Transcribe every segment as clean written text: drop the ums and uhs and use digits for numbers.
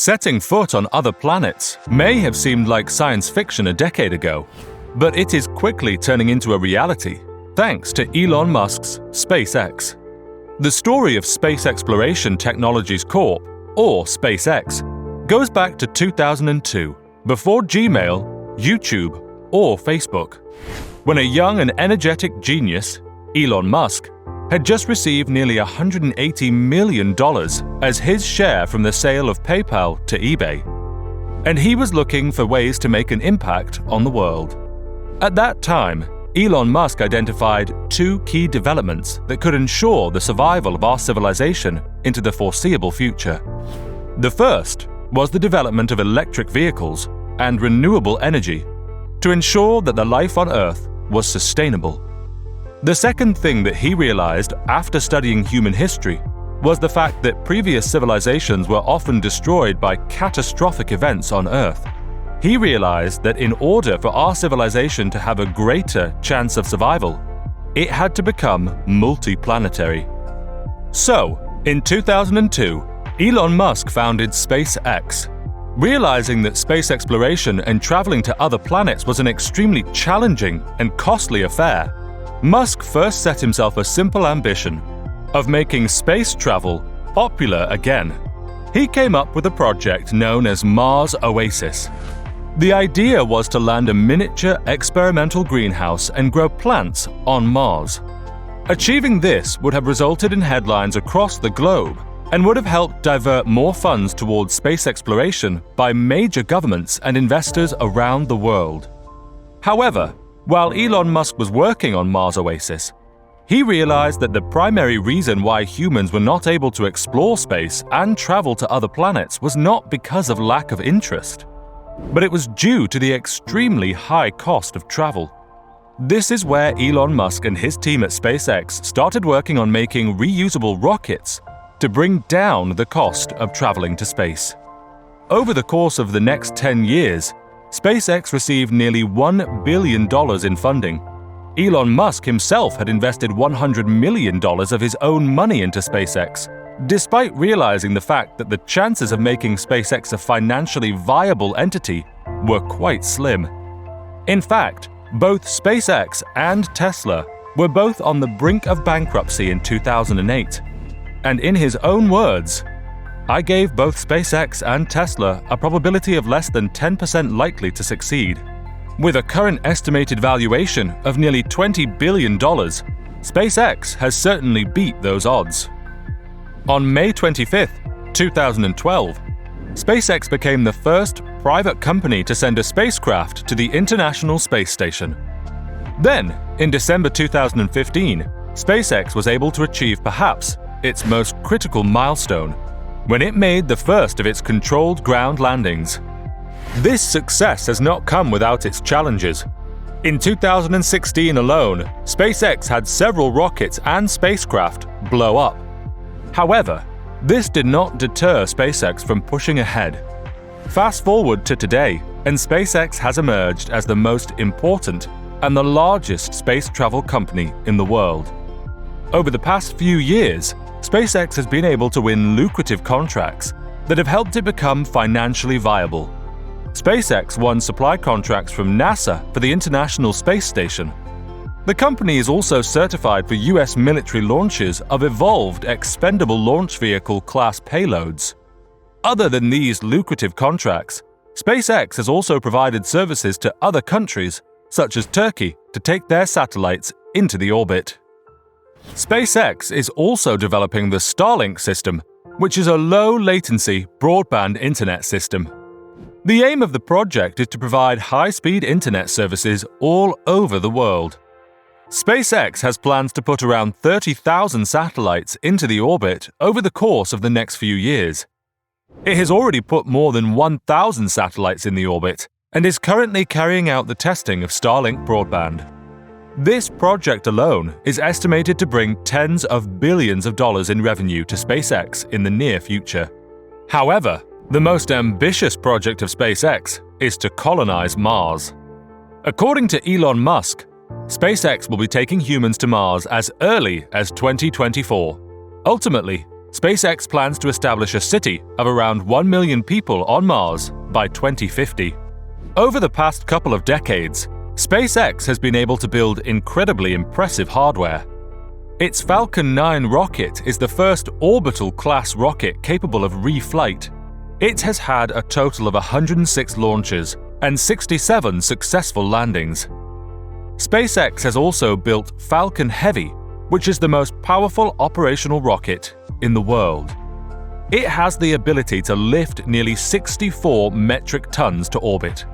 Setting foot on other planets may have seemed like science fiction a decade ago, but it is quickly turning into a reality thanks to Elon Musk's SpaceX. The story of Space Exploration Technologies Corp., or SpaceX, goes back to 2002, before Gmail, YouTube, or Facebook, when a young and energetic genius, Elon Musk, had just received nearly $180 million as his share from the sale of PayPal to eBay. And he was looking for ways to make an impact on the world. At that time, Elon Musk identified two key developments that could ensure the survival of our civilization into the foreseeable future. The first was the development of electric vehicles and renewable energy to ensure that the life on Earth was sustainable. The second thing that he realized after studying human history was the fact that previous civilizations were often destroyed by catastrophic events on Earth. He realized that in order for our civilization to have a greater chance of survival, it had to become multiplanetary. So, in 2002, Elon Musk founded SpaceX. Realizing that space exploration and traveling to other planets was an extremely challenging and costly affair, Musk first set himself a simple ambition of making space travel popular again. He came up with a project known as Mars OASIS. The idea was to land a miniature experimental greenhouse and grow plants on Mars. Achieving this would have resulted in headlines across the globe and would have helped divert more funds towards space exploration by major governments and investors around the world. However, while Elon Musk was working on Mars OASIS, he realized that the primary reason why humans were not able to explore space and travel to other planets was not because of lack of interest, but it was due to the extremely high cost of travel. This is where Elon Musk and his team at SpaceX started working on making reusable rockets to bring down the cost of traveling to space. Over the course of the next 10 years, SpaceX received nearly $1 billion in funding. Elon Musk himself had invested $100 million of his own money into SpaceX, despite realizing the fact that the chances of making SpaceX a financially viable entity were quite slim. In fact, both SpaceX and Tesla were both on the brink of bankruptcy in 2008. And in his own words, "I gave both SpaceX and Tesla a probability of less than 10% likely to succeed." With a current estimated valuation of nearly $20 billion, SpaceX has certainly beat those odds. On May 25, 2012, SpaceX became the first private company to send a spacecraft to the International Space Station. Then, in December 2015, SpaceX was able to achieve perhaps its most critical milestone, when it made the first of its controlled ground landings. This success has not come without its challenges. In 2016 alone, SpaceX had several rockets and spacecraft blow up. However, this did not deter SpaceX from pushing ahead. Fast forward to today, and SpaceX has emerged as the most important and the largest space travel company in the world. Over the past few years, SpaceX has been able to win lucrative contracts that have helped it become financially viable. SpaceX won supply contracts from NASA for the International Space Station. The company is also certified for US military launches of evolved expendable launch vehicle class payloads. Other than these lucrative contracts, SpaceX has also provided services to other countries, such as Turkey, to take their satellites into the orbit. SpaceX is also developing the Starlink system, which is a low-latency broadband internet system. The aim of the project is to provide high-speed internet services all over the world. SpaceX has plans to put around 30,000 satellites into the orbit over the course of the next few years. It has already put more than 1,000 satellites in the orbit and is currently carrying out the testing of Starlink broadband. This project alone is estimated to bring tens of billions of dollars in revenue to SpaceX in the near future. However, the most ambitious project of SpaceX is to colonize Mars. According to Elon Musk, SpaceX will be taking humans to Mars as early as 2024. Ultimately, SpaceX plans to establish a city of around 1 million people on Mars by 2050. Over the past couple of decades, SpaceX has been able to build incredibly impressive hardware. Its Falcon 9 rocket is the first orbital-class rocket capable of reflight. It has had a total of 106 launches and 67 successful landings. SpaceX has also built Falcon Heavy, which is the most powerful operational rocket in the world. It has the ability to lift nearly 64 metric tons to orbit.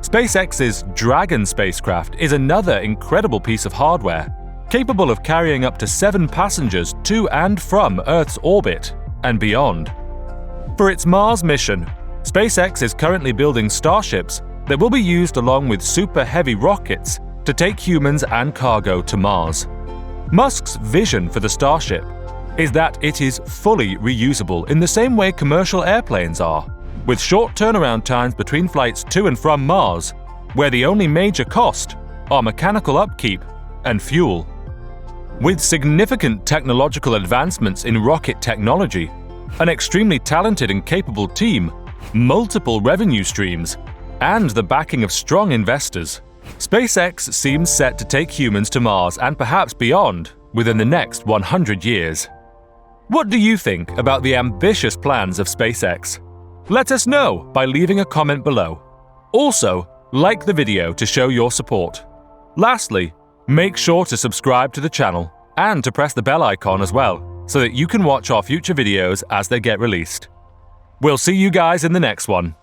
SpaceX's Dragon spacecraft is another incredible piece of hardware, capable of carrying up to 7 passengers to and from Earth's orbit and beyond. For its Mars mission, SpaceX is currently building Starships that will be used along with super heavy rockets to take humans and cargo to Mars. Musk's vision for the Starship is that it is fully reusable in the same way commercial airplanes are, with short turnaround times between flights to and from Mars, where the only major cost are mechanical upkeep and fuel. With significant technological advancements in rocket technology, an extremely talented and capable team, multiple revenue streams, and the backing of strong investors, SpaceX seems set to take humans to Mars and perhaps beyond within the next 100 years. What do you think about the ambitious plans of SpaceX? Let us know by leaving a comment below. Also, like the video to show your support. Lastly, make sure to subscribe to the channel and to press the bell icon as well, so that you can watch our future videos as they get released. We'll see you guys in the next one.